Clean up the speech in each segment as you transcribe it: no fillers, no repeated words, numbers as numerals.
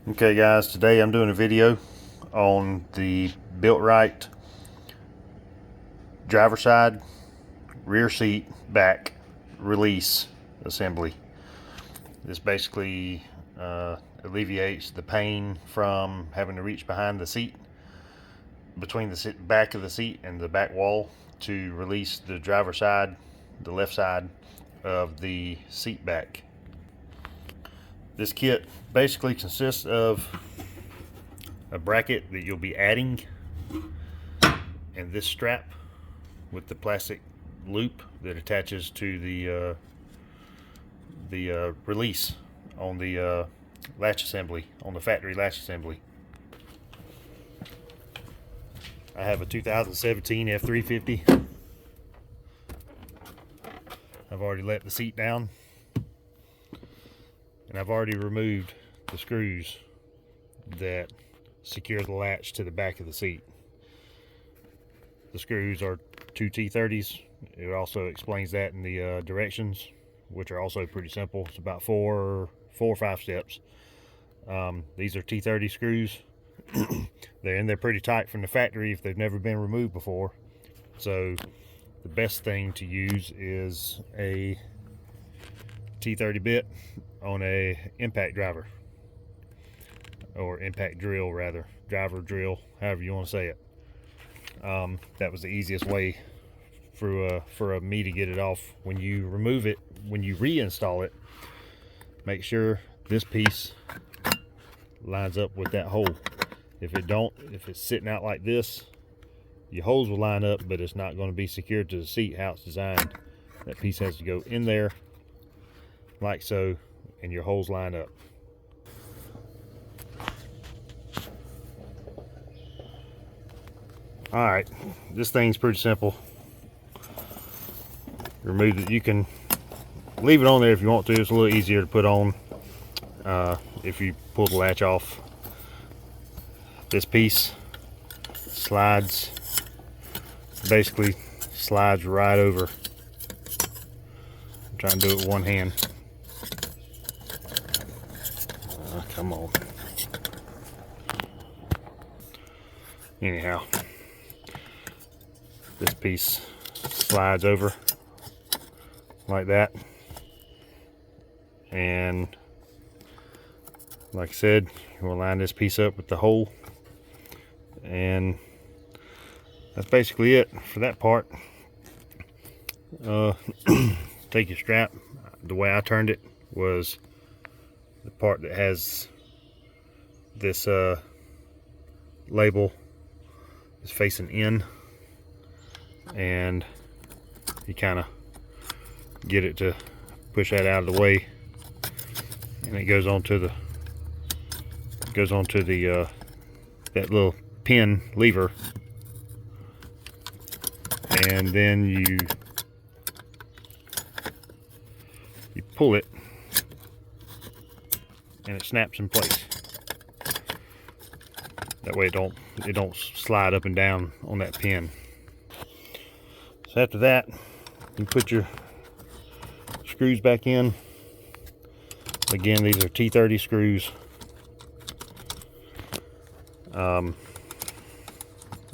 Okay guys, today I'm doing a video on the BUILTRIGHT driver side rear seat back release assembly. This basically alleviates the pain from having to reach behind the seat, between the back of the seat and the back wall, to release the driver side, the left side of the seat back. This kit basically consists of a bracket that you'll be adding, and this strap with the plastic loop that attaches to the release on the latch assembly, on the factory latch assembly. I have a 2017 F350. I've already let the seat down, and I've already removed the screws that secure the latch to the back of the seat. The screws are two T30s. It also explains that in the directions, which are also pretty simple. It's about four or five steps. These are T30 screws. They're pretty tight from the factory if they've never been removed before. So the best thing to use is a T30 bit on a impact driver, or impact drill rather, driver drill, however you want to say it. That was the easiest way for me to get it off. When you remove it, when you reinstall it, make sure this piece lines up with that hole. If it don't, if it's sitting out like this, your holes will line up, but it's not going to be secured to the seat how it's designed. That piece has to go in there like so, and your holes line up. Alright, this thing's pretty simple. Remove it. You can leave it on there if you want to. It's a little easier to put on if you pull the latch off. This piece slides, basically slides right over. I'm trying to do it with one hand. Come on. Anyhow, this piece slides over like that, and like I said, we'll line this piece up with the hole, and that's basically it for that part. Take your strap. The way I turned it was the part that has this label is facing in, and you kind of get it to push that out of the way, and it goes onto the that little pin lever, and then you pull it and it snaps in place. That way it don't slide up and down on that pin. So after that, you put your screws back in. Again, these are T30 screws.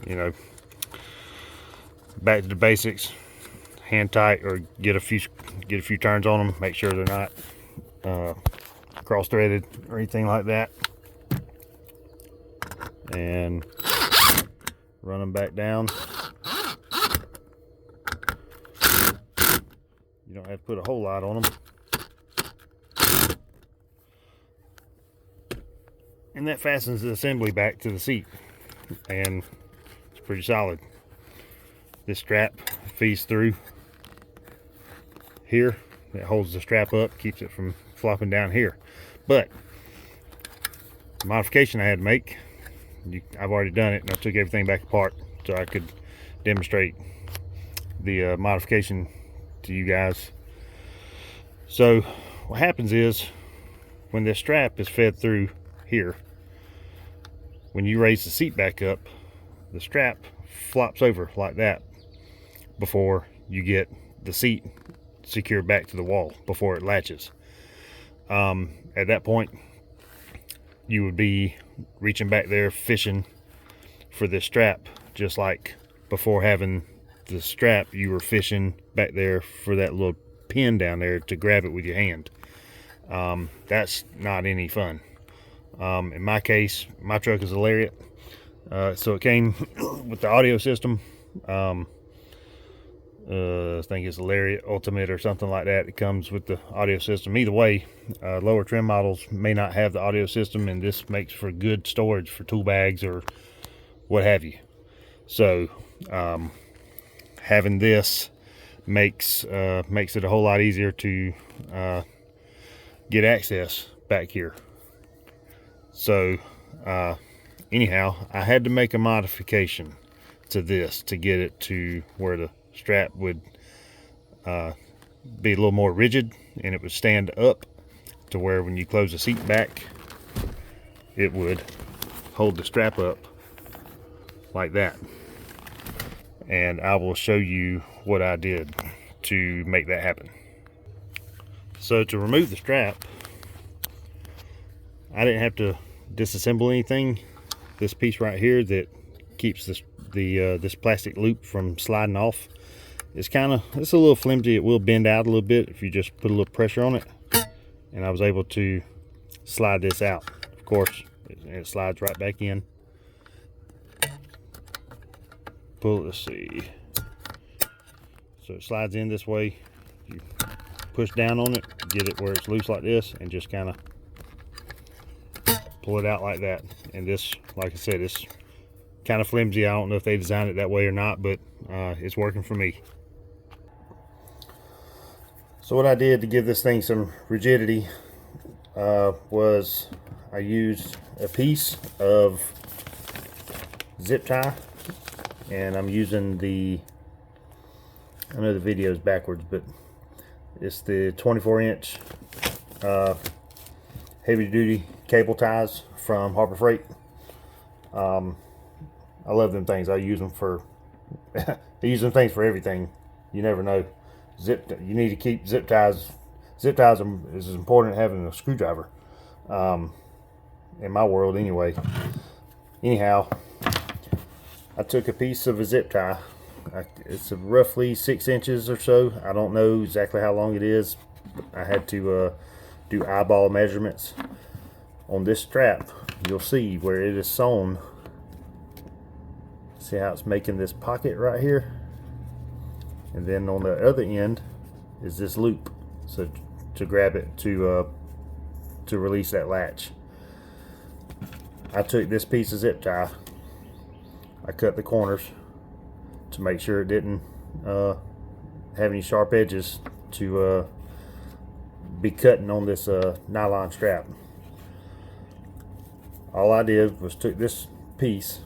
You know, back to the basics. Hand tight, or get a few turns on them. Make sure they're not cross-threaded or anything like that, and run them back down. You don't have to put a whole lot on them, and that fastens the assembly back to the seat, and it's pretty solid. This strap feeds through here. It holds the strap up, keeps it from flopping down here. But the modification I had to make, I've already done it, and I took everything back apart so I could demonstrate the modification to you guys. So what happens is, when this strap is fed through here, when you raise the seat back up, the strap flops over like that before you get the seat secured back to the wall, before it latches. At that point, you would be reaching back there fishing for this strap, just like before having the strap you were fishing back there for that little pin down there to grab it with your hand. That's not any fun. In my case, my truck is a Lariat, so it came with the audio system. I think it's a Lariat Ultimate or something like that. It comes with the audio system. Either way, lower trim models may not have the audio system, and this makes for good storage for tool bags or what have you. So having this makes it a whole lot easier to get access back here. So anyhow, I had to make a modification to this to get it to where the strap would be a little more rigid, and it would stand up to where when you close the seat back, it would hold the strap up like that. And I will show you what I did to make that happen. So to remove the strap, I didn't have to disassemble anything. This piece right here that keeps this plastic loop from sliding off, it's a little flimsy. It will bend out a little bit if you just put a little pressure on it. And I was able to slide this out. Of course, it slides right back in. Let's see. So it slides in this way. You push down on it, get it where it's loose like this, and just kind of pull it out like that. And this, like I said, it's kind of flimsy. I don't know if they designed it that way or not, but it's working for me. So what I did to give this thing some rigidity was I used a piece of zip tie, and I'm using I know the video is backwards, but it's the 24-inch heavy duty cable ties from Harbor Freight. I love them things. I use them for I use them things for everything. You never know. You need to keep zip ties. Zip ties is as important as having a screwdriver, in my world anyway. Anyhow, I took a piece of a zip tie. It's roughly 6 inches or so. I don't know exactly how long it is. I had to do eyeball measurements. On this strap, you'll see where it is sewn. See how it's making this pocket right here? And then on the other end is this loop, so to grab it to release that latch. I took this piece of zip tie, I cut the corners to make sure it didn't have any sharp edges to be cutting on this nylon strap. All I did was took this piece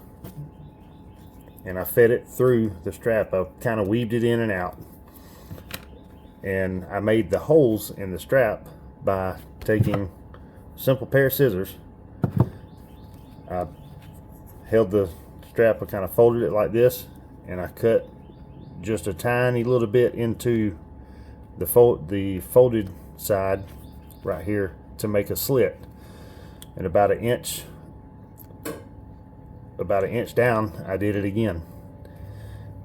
and I fed it through the strap. I kind of weaved it in and out, and I made the holes in the strap by taking a simple pair of scissors. I held the strap, I kind of folded it like this, and I cut just a tiny little bit into the folded side right here to make a slit, and about an inch down I did it again.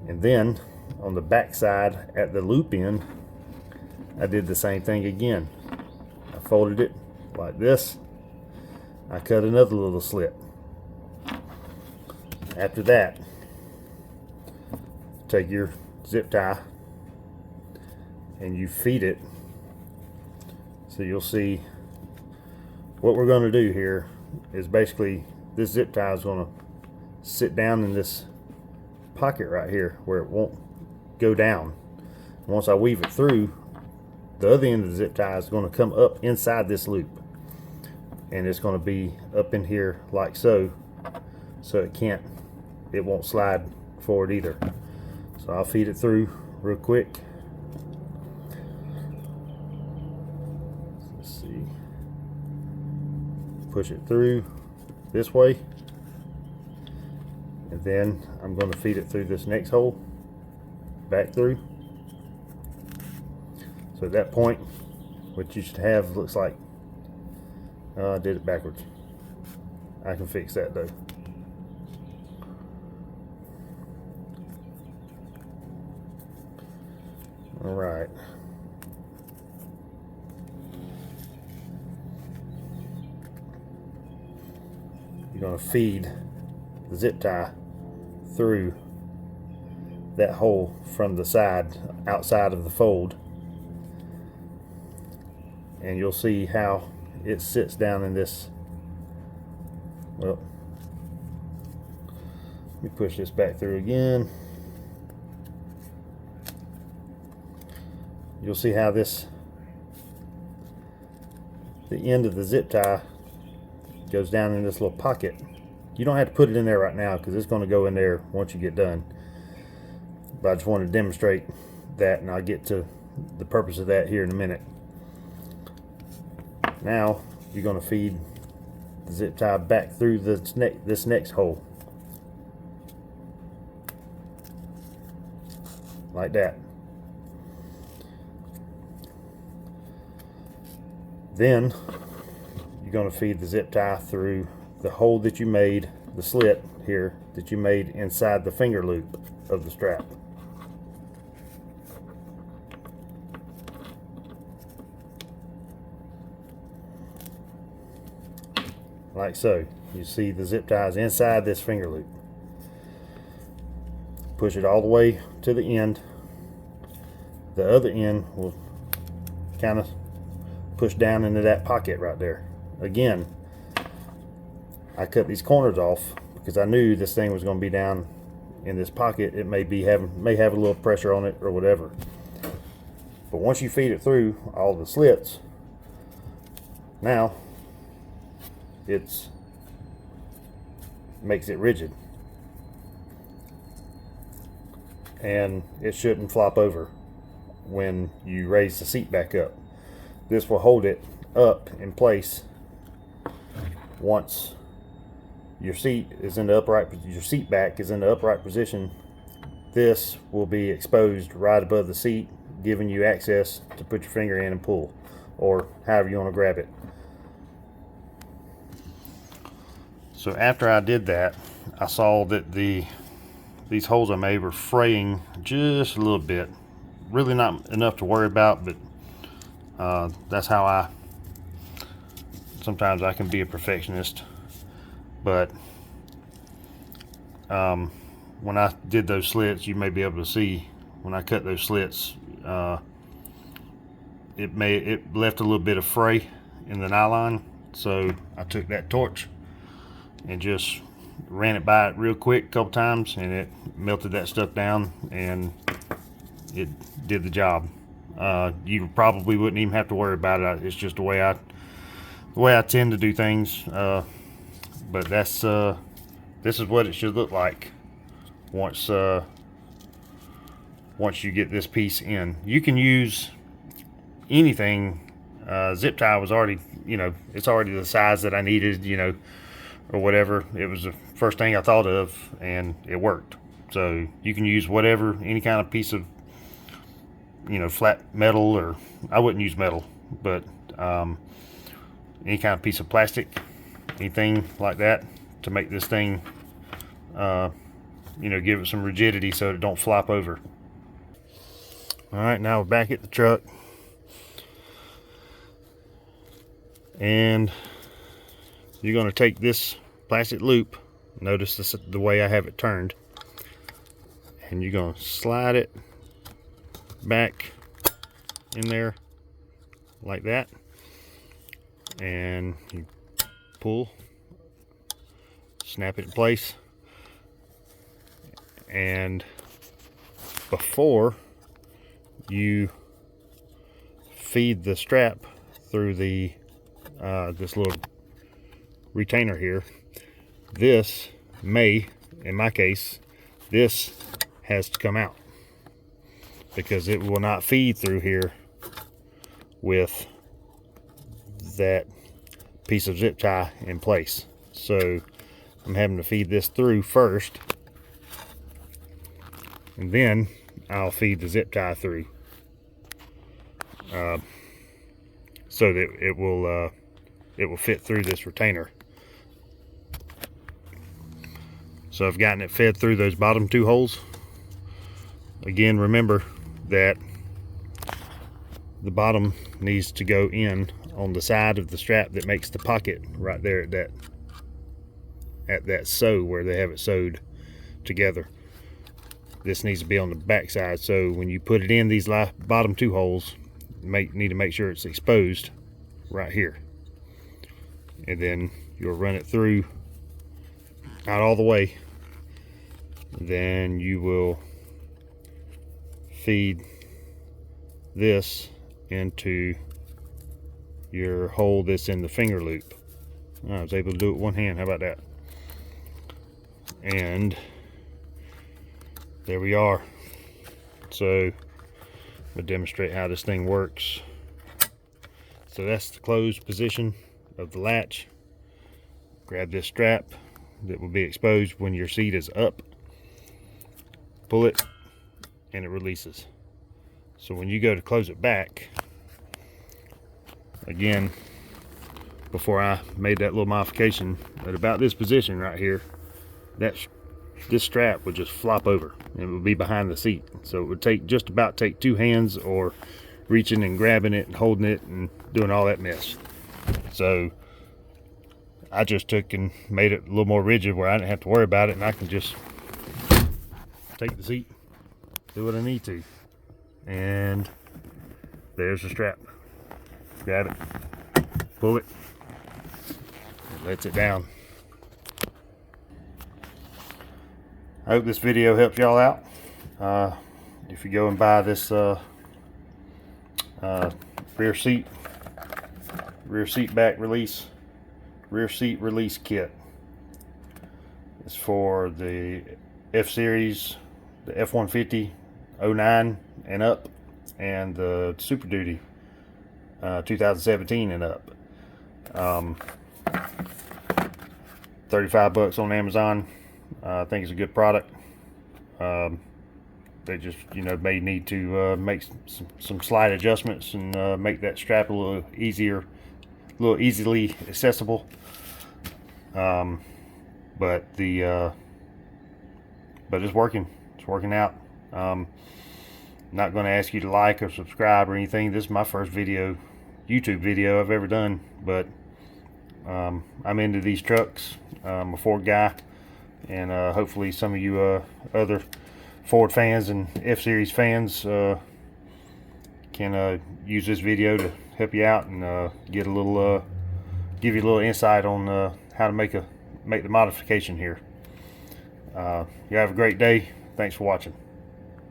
And then on the back side at the loop end, I did the same thing again. I folded it like this, I cut another little slit. After that, take your zip tie and you feed it. So you'll see what we're going to do here is basically this zip tie is going to sit down in this pocket right here where it won't go down. Once I weave it through, the other end of the zip tie is going to come up inside this loop, and it's going to be up in here like so, it won't slide forward either. So I'll feed it through real quick. Let's see, push it through this way, and then I'm going to feed it through this next hole, back through. So at that point, what you should have looks like, I did it backwards. I can fix that though. All right. You're going to feed the zip tie through that hole from the side, outside of the fold, and you'll see how it sits down in this. Well, let me push this back through again. You'll see how this, the end of the zip tie goes down in this little pocket. You don't have to put it in there right now because it's going to go in there once you get done. But I just want to demonstrate that, and I'll get to the purpose of that here in a minute. Now you're going to feed the zip tie back through this next hole, like that. Then you're going to feed the zip tie through the hole that you made, the slit here that you made inside the finger loop of the strap. Like so. You see the zip tie is inside this finger loop. Push it all the way to the end. The other end will kind of push down into that pocket right there. Again, I cut these corners off because I knew this thing was going to be down in this pocket. It may have a little pressure on it or whatever. But once you feed it through all the slits, now makes it rigid, and it shouldn't flop over when you raise the seat back up. This will hold it up in place. Once your seat is in the upright, your seat back is in the upright position, this will be exposed right above the seat, giving you access to put your finger in and pull, or however you want to grab it. So after I did that, I saw that these holes I made were fraying just a little bit. Really not enough to worry about, but that's how sometimes I can be a perfectionist. But when I did those slits, you may be able to see when I cut those slits, it left a little bit of fray in the nylon. So I took that torch and just ran it by it real quick a couple times, and it melted that stuff down, and it did the job. You probably wouldn't even have to worry about it. It's just the way I tend to do things. But this is what it should look like once you get this piece in. You can use anything. Zip tie was already, it's already the size that I needed, or whatever. It was the first thing I thought of, and it worked. So you can use whatever, any kind of piece of, flat metal, or I wouldn't use metal, but any kind of piece of plastic, anything like that, to make this thing, give it some rigidity so it don't flop over. All right, now we're back at the truck, and you're going to take this plastic loop, notice this, the way I have it turned, and you're going to slide it back in there like that, and you pull, snap it in place. And before you feed the strap through the this little retainer here, this may, in my case, this has to come out, because it will not feed through here with that piece of zip tie in place. So I'm having to feed this through first, and then I'll feed the zip tie through, so that it will fit through this retainer. So I've gotten it fed through those bottom 2 holes. Again, remember that the bottom needs to go in on the side of the strap that makes the pocket right there at that sew where they have it sewed together. This needs to be on the back side, so when you put it in these bottom 2 holes, need to make sure it's exposed right here, and then you'll run it through out all the way. Then you will feed this into your hole that's in the finger loop. I was able to do it with one hand. How about that? And there we are. So I'm gonna demonstrate how this thing works. So that's the closed position of the latch. Grab this strap that will be exposed when your seat is up. Pull it and it releases. So when you go to close it back, again, before I made that little modification, at about this position right here, this strap would just flop over and it would be behind the seat. So it would take just about 2 hands, or reaching and grabbing it and holding it and doing all that mess. So I just took and made it a little more rigid where I didn't have to worry about it, and I can just take the seat, do what I need to. And there's the strap. Grab it, pull it, it lets it down. I hope this video helps y'all out. If you go and buy this rear seat release kit, it's for the F-series, the F-150 09 and up, and the Super Duty 2017 and up. 35 bucks on Amazon. I think it's a good product. They just, may need to make some slight adjustments and make that strap a little easily accessible. But it's working. It's working out. Not going to ask you to like or subscribe or anything. This is my first YouTube video I've ever done, but I'm into these trucks. I'm a Ford guy, and hopefully some of you other Ford fans and F-series fans can use this video to help you out and give you a little insight on how to make the modification here. You have a great day. Thanks for watching.